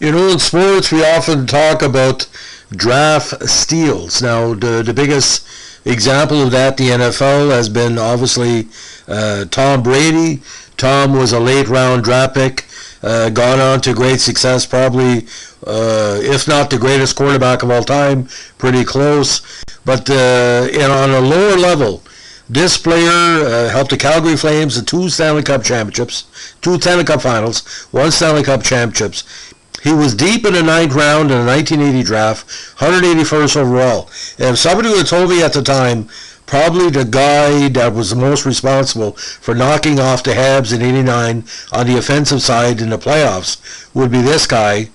In sports, we often talk about draft steals. Now, the biggest example of that, the NFL, has been obviously Tom Brady. Tom was a late round draft pick, gone on to great success, probably, if not the greatest quarterback of all time, pretty close. But on a lower level, this player helped the Calgary Flames to two Stanley Cup championships, two Stanley Cup finals, one Stanley Cup championships. He was deep in the ninth round in the 1980 draft, 181st overall. And if somebody would have told me at the time, probably the guy that was the most responsible for knocking off the Habs in '89 on the offensive side in the playoffs would be this guy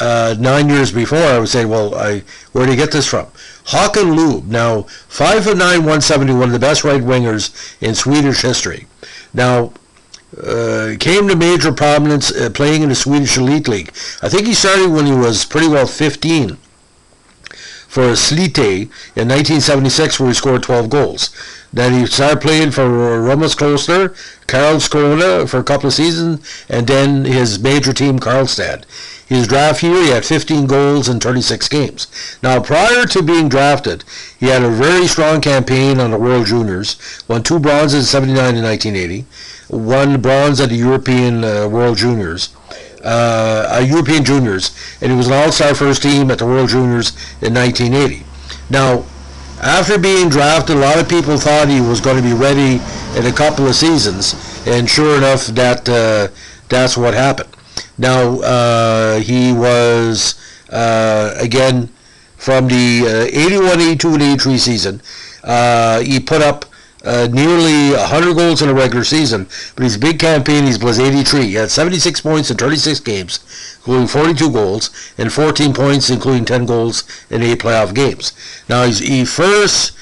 9 years before, I would say, well, where did he get this from? Hakan Loob, now 5'9", 170, one of the best right wingers in Swedish history. Now, came to major prominence playing in the Swedish Elite League. I think he started when he was pretty well 15 for Slite in 1976, where he scored 12 goals. Then he started playing for Romaskloster, Karlskrona for a couple of seasons, and then his major team, Karlstad. His draft year, he had 15 goals in 36 games. Now, prior to being drafted, he had a very strong campaign on the World Juniors, won 2 bronzes in 79 and 1980, won bronze at the European World Juniors, European Juniors, and he was an all-star first team at the World Juniors in 1980. Now, after being drafted, a lot of people thought he was going to be ready in a couple of seasons, and sure enough, that's what happened. Now, he was, again, from the 81, 82, and 83 season, he put up nearly 100 goals in a regular season, but his big campaign, he was 83. He had 76 points in 36 games, including 42 goals, and 14 points, including 10 goals in 8 playoff games. Now, he first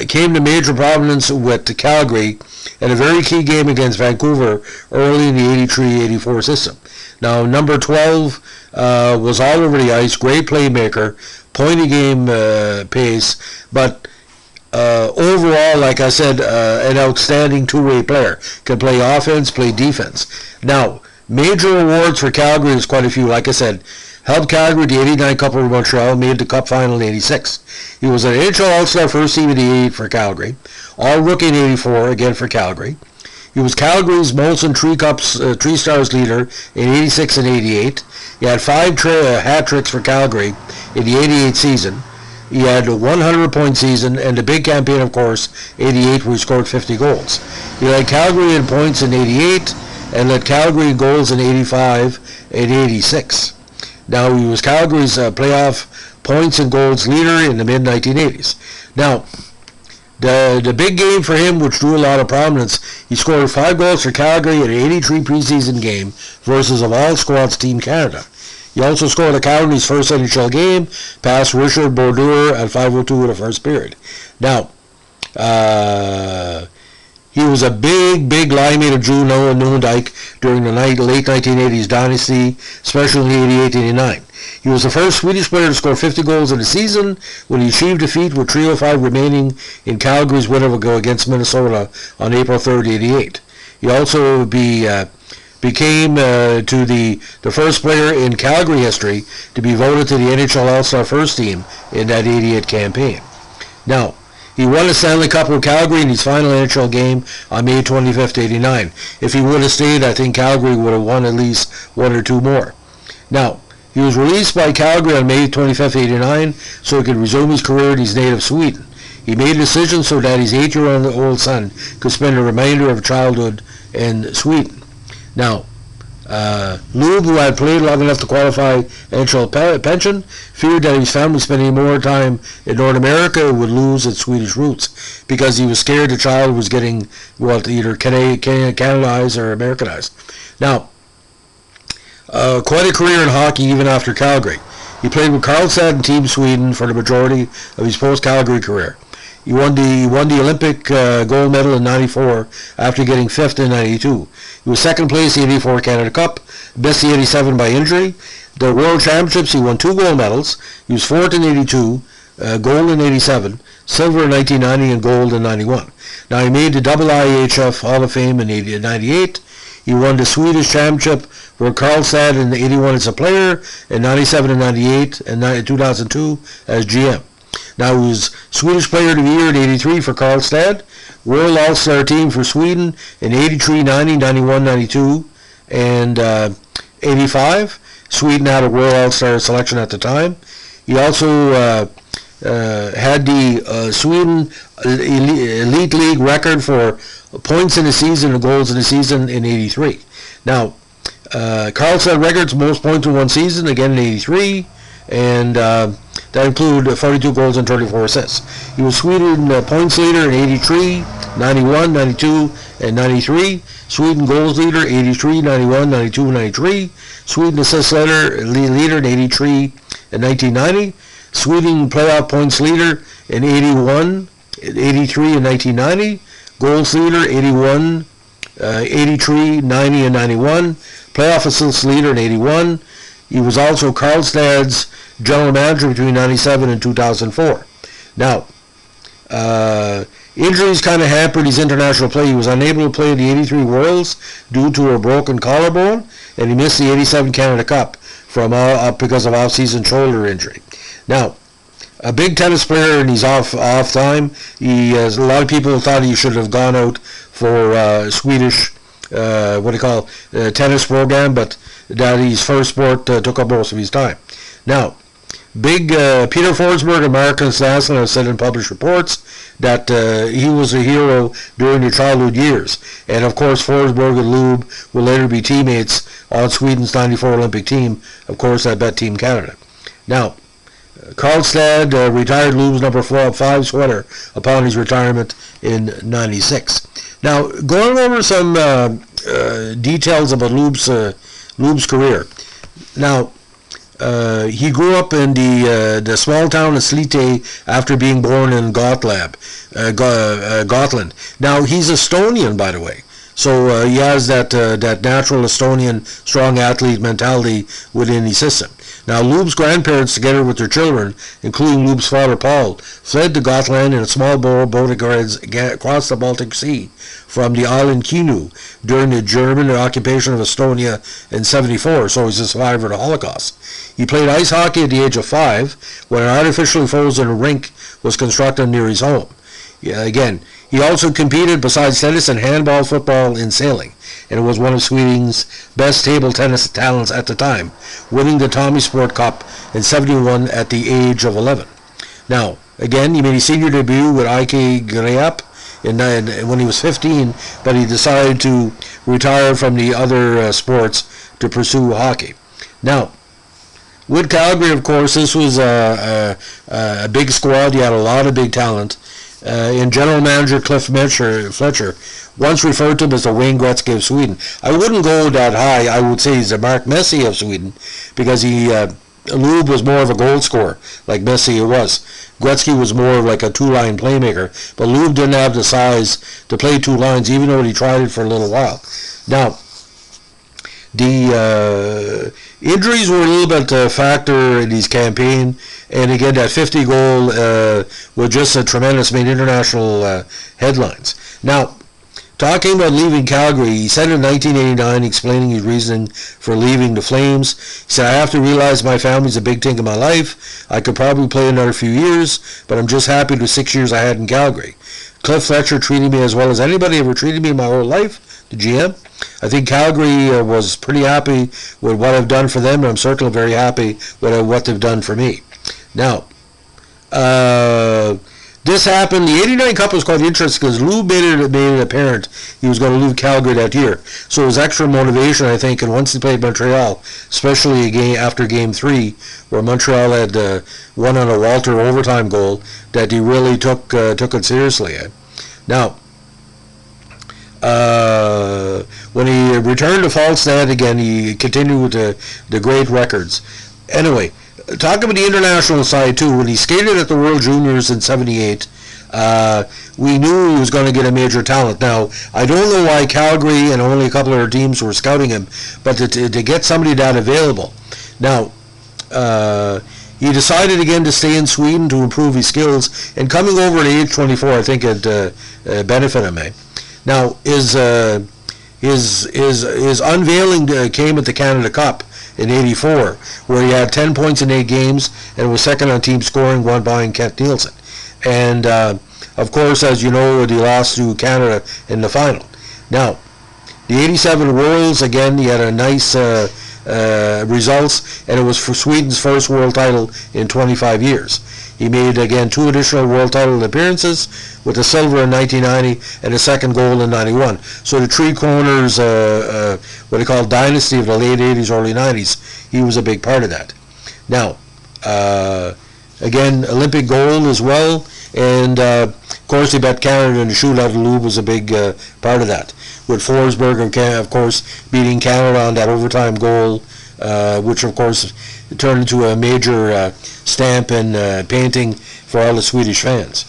came to major prominence with Calgary in a very key game against Vancouver early in the 83-84 system. Now, number 12 was all over the ice, great playmaker, pointy game pace, but overall, like I said, an outstanding two-way player. Can play offense, play defense. Now, major awards for Calgary is quite a few. Like I said, helped Calgary the 89 Cup over Montreal, made the Cup final in 86. He was an NHL All-Star first team in 88 for Calgary. All-Rookie in 84, again for Calgary. He was Calgary's Molson Three Stars leader in 86 and 88. He had 5 hat-tricks for Calgary in the 88 season. He had a 100-point season, and the big campaign, of course, 88, where he scored 50 goals. He led Calgary in points in 88, and led Calgary in goals in 85 and 86. Now, he was Calgary's playoff points and goals leader in the mid-1980s. Now, the big game for him, which drew a lot of prominence, he scored 5 goals for Calgary in an 83 preseason game versus of all squads Team Canada. He also scored a Calgary's first NHL game, past Richard Brodeur at 5:02 in the first period. Now, he was a big line mate of Drew Newendike during the late 1980s dynasty, especially in 88-89. He was the first Swedish player to score 50 goals in a season when he achieved defeat with 3:05 remaining in Calgary's win against Minnesota on April 3rd, 88. He also became to the first player in Calgary history to be voted to the NHL All-Star First Team in that 88 campaign. Now, he won the Stanley Cup with Calgary in his final NHL game on May 25th, 89. If he would have stayed, I think Calgary would have won at least 1 or 2 more. Now, he was released by Calgary on May 25th, 89, so he could resume his career in his native Sweden. He made a decision so that his 8-year-old son could spend the remainder of childhood in Sweden. Now, Loob, who had played long enough to qualify NHL pension, feared that his family spending more time in North America would lose its Swedish roots, because he was scared the child was getting, either Canadized or Americanized. Now, quite a career in hockey even after Calgary. He played with Karlstad and Team Sweden for the majority of his post-Calgary career. He won the Olympic gold medal in 94 after getting 5th in 92. He was second place in the 84 Canada Cup, missed the 87 by injury. The World Championships, he won 2 gold medals. He was 4th in 82, gold in 87, silver in 1990, and gold in 91. Now, he made the IIHF Hall of Fame in 98. He won the Swedish Championship for Karlstad in 81 as a player, and 97 and 98, and 2002 as GM. Now he was Swedish Player of the Year in 83 for Karlstad, World All-Star Team for Sweden in 83, 90, 91, 92, and 85. Sweden had a World All-Star selection at the time. He also had the Sweden Elite League record for points in a season and goals in a season in 83. Now, Karlstad records most points in one season, again in 83, and that included 42 goals and 34 assists. He was Sweden points leader in 83, 91, 92, and 93. Sweden goals leader 83, 91, 92, 93. Sweden assist leader in 83 and 1990. Sweden playoff points leader in 81, 83, and 1990. Goals leader 81, 83, 90, and 91. Playoff assists leader in 81. He was also Karlstad's general manager between 97 and 2004. Now, injuries kind of hampered his international play. He was unable to play the 83 Worlds due to a broken collarbone, and he missed the 87 Canada Cup because of off-season shoulder injury. Now, a big tennis player in his off time. A lot of people thought he should have gone out for Swedish tennis program, but that his first sport took up most of his time. Now, big Peter Forsberg and Mark Stassen have said in published reports that he was a hero during their childhood years, and of course Forsberg and Loob will later be teammates on Sweden's '94 Olympic team. Of course, I bet Team Canada. Now, Karlstad retired Loob's number 5 sweater upon his retirement in '96. Now, going over some details about Loob's career. Now, he grew up in the small town of Slite after being born in Gotland. Now, he's Estonian, by the way. So he has that natural Estonian strong athlete mentality within his system. Now, Loob's grandparents, together with their children, including Loob's father Paul, fled to Gotland in a small boat across the Baltic Sea from the island Kinu during the German occupation of Estonia in '74, so he's a survivor of the Holocaust. He played ice hockey at the age of 5 when an artificially frozen rink was constructed near his home. Again, he also competed besides tennis in handball, football, and sailing, and was one of Sweden's best table tennis talents at the time, winning the Tommy Sport Cup in '71 at the age of 11. Now, again, he made his senior debut with IK Greap when he was 15, but he decided to retire from the other sports to pursue hockey. Now, with Calgary, of course, this was a big squad. He had a lot of big talent. And general manager Cliff Fletcher once referred to him as the Wayne Gretzky of Sweden. I wouldn't go that high. I would say he's the Mark Messi of Sweden, because Loob was more of a goal scorer, like Messi was. Gretzky was more of like a two-line playmaker, but Loob didn't have the size to play two lines, even though he tried it for a little while. Now, the injuries were a little bit a factor in his campaign, and again, that 50 goal was just a tremendous, made international headlines. Now, talking about leaving Calgary, he said in 1989, explaining his reasoning for leaving the Flames, he said, "I have to realize my family's a big thing in my life. I could probably play another few years, but I'm just happy with the 6 years I had in Calgary. Cliff Fletcher treated me as well as anybody ever treated me in my whole life, the GM. I think Calgary was pretty happy with what I've done for them, and I'm certainly very happy with what they've done for me." Now, this happened. The '89 Cup was quite interesting because Loob made it apparent he was going to leave Calgary that year. So it was extra motivation, I think, and once he played Montreal, especially after Game 3, where Montreal had won on a Walter overtime goal, that he really took it seriously. Now, when he returned to Falstad again, he continued with the great records. Anyway, talking about the international side too, when he skated at the World Juniors in '78, we knew he was going to get a major talent. Now, I don't know why Calgary and only a couple of our teams were scouting him, but to get somebody that available. Now, he decided again to stay in Sweden to improve his skills, and coming over at age 24, I think it benefited him. Now, his unveiling came at the Canada Cup in '84, where he had 10 points in 8 games and was second on team scoring, one behind Kent Nielsen. And of course, as you know, he lost to Canada in the final. Now, the '87 Worlds, again, he had a nice results, and it was for Sweden's first world title in 25 years. He made, again, 2 additional world title appearances, with a silver in 1990 and a second gold in '91. So the Three Corners, what they call dynasty of the late '80s, early '90s, he was a big part of that. Now, again, Olympic gold as well, and of course they bet Canada in the shootout. Loob was a big part of that, with Forsberg, of course, beating Canada on that overtime goal, which of course turned into a major stamp and painting for all the Swedish fans.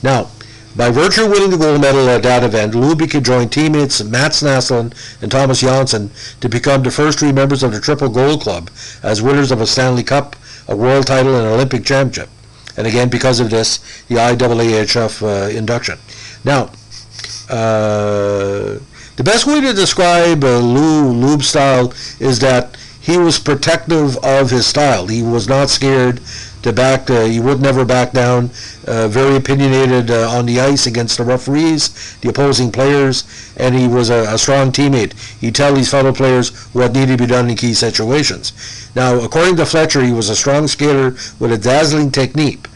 Now, by virtue of winning the gold medal at that event, Loob could join teammates Mats Naslund and Thomas Jansson to become the first 3 members of the Triple Gold Club as winners of a Stanley Cup, a world title, and an Olympic championship. And again, because of this, the IAAHF induction. Now, the best way to describe Loob's style is that he was protective of his style. He was not scared to back. He would never back down. Very opinionated on the ice against the referees, the opposing players, and he was a strong teammate. He'd tell his fellow players what needed to be done in key situations. Now, according to Fletcher, he was a strong skater with a dazzling technique.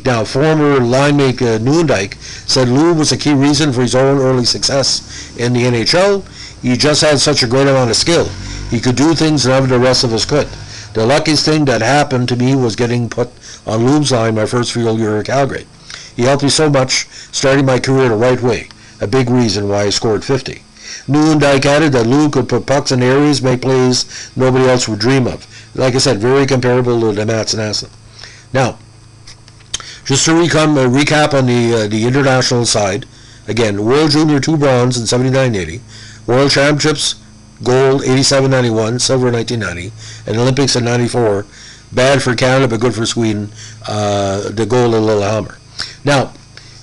Now, former linemate Noondijk said Loob was a key reason for his own early success in the NHL. He just had such a great amount of skill. He could do things none of the rest of us could. The luckiest thing that happened to me was getting put on Loob's line my first full year at Calgary. He helped me so much, starting my career the right way, a big reason why I scored 50. Noondijk added that Loob could put pucks in areas, make plays nobody else would dream of. Like I said, very comparable to the Mats Naslund. Now, just to recap on the international side, again, World Junior 2 bronze in 79-80, World Championships, gold 87-91, silver 1990, and Olympics in 94. Bad for Canada, but good for Sweden, the gold in Lillehammer. Now,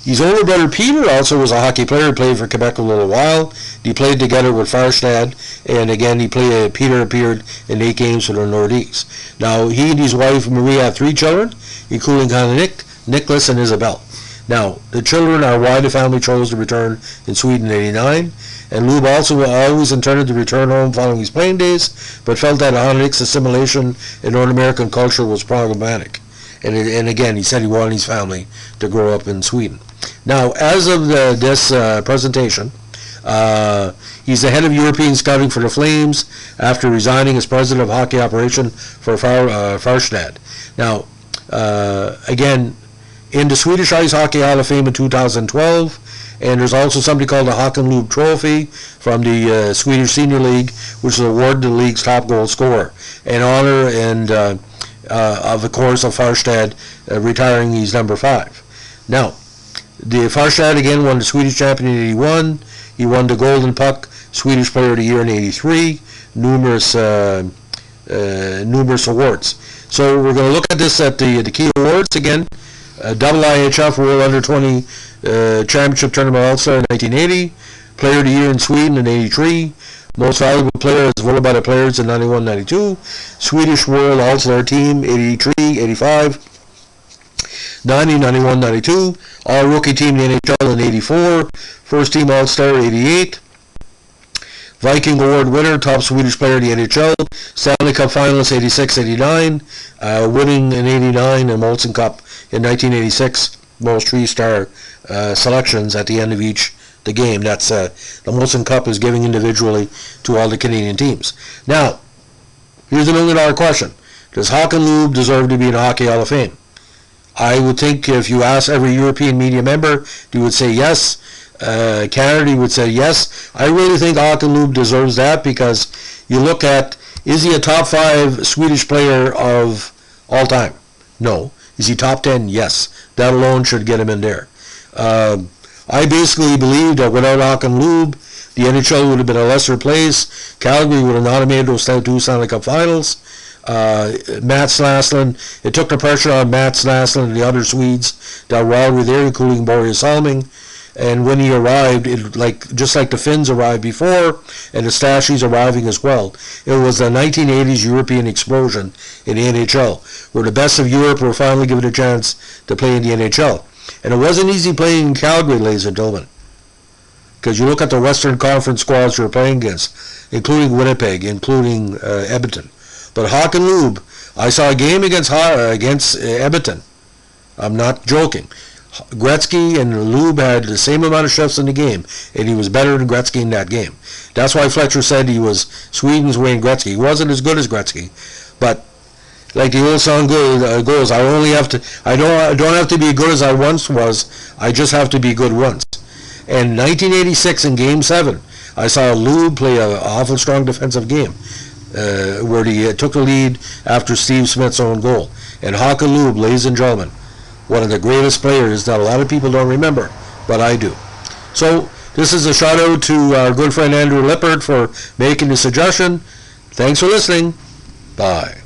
his older brother Peter also was a hockey player, played for Quebec a little while. He played together with Farstad, and again, Peter appeared in 8 games for the Nordiques. Now, he and his wife Marie have 3 children, including Nicholas and Isabel. Now, the children are why the family chose to return in Sweden in '89, and Loob also always intended to return home following his playing days, but felt that Hanik's assimilation in North American culture was problematic. And again, he said he wanted his family to grow up in Sweden. Now, as of this presentation, he's the head of European scouting for the Flames after resigning as president of hockey operation for Farstad. Now, again, in the Swedish Ice Hockey Hall of Fame in 2012, and there's also something called the Hakan Loob Trophy from the Swedish Senior League, which is awarded to the league's top goal scorer, in honor and of the course of Farstad retiring his number 5. Now, the Farstad again won the Swedish champion in '81. He won the Golden Puck Swedish Player of the Year in '83. Numerous awards. So we're going to look at this at the key awards again. Double IHF World Under 20 Championship Tournament All-Star in 1980. Player of the Year in Sweden in '83. Most Valuable Player as voted by the players in '91-92. Swedish World All-Star Team '83, '85. 90, 91, 92. All-Rookie Team in the NHL in '84. First Team All-Star '88. Viking Award winner, top Swedish player in the NHL. Stanley Cup finalist '86-'89. Winning in '89 and Molson Cup in 1986. Most 3-star selections at the end of the game. That's the Molson Cup is giving individually to all the Canadian teams. Now, here's a $1 million question. Does Hakan Loob deserve to be in the Hockey Hall of Fame? I would think if you ask every European media member, they would say yes. Canada would say yes. I really think Hakan Loob deserves that because you look at, is he a top 5 Swedish player of all time? No. Is he top 10? Yes. That alone should get him in there. I basically believe that without Hakan Loob, the NHL would have been a lesser place. Calgary would have not made those 2 Stanley Cup finals. Mats Naslund, it took the pressure on Mats Naslund and the other Swedes that were already there, including Börje Salming. And when he arrived, just like the Finns arrived before, and the Stashi's arriving as well, it was the 1980s European explosion in the NHL, where the best of Europe were finally given a chance to play in the NHL. And it wasn't easy playing in Calgary, ladies and gentlemen, because you look at the Western Conference squads you're playing against, including Winnipeg, including Edmonton. But Hakan Loob, I saw a game against Edmonton. I'm not joking. Gretzky and Loob had the same amount of shots in the game, and he was better than Gretzky in that game. That's why Fletcher said he was Sweden's Wayne Gretzky. He wasn't as good as Gretzky, but like the old song goes, I don't have to be good as I once was. I just have to be good once. And 1986 in Game 7, I saw Loob play an awful strong defensive game, where he took the lead after Steve Smith's own goal. And Hakan Loob, ladies and gentlemen, one of the greatest players that a lot of people don't remember, but I do. So this is a shout out to our good friend Andrew Lippert for making the suggestion. Thanks for listening. Bye.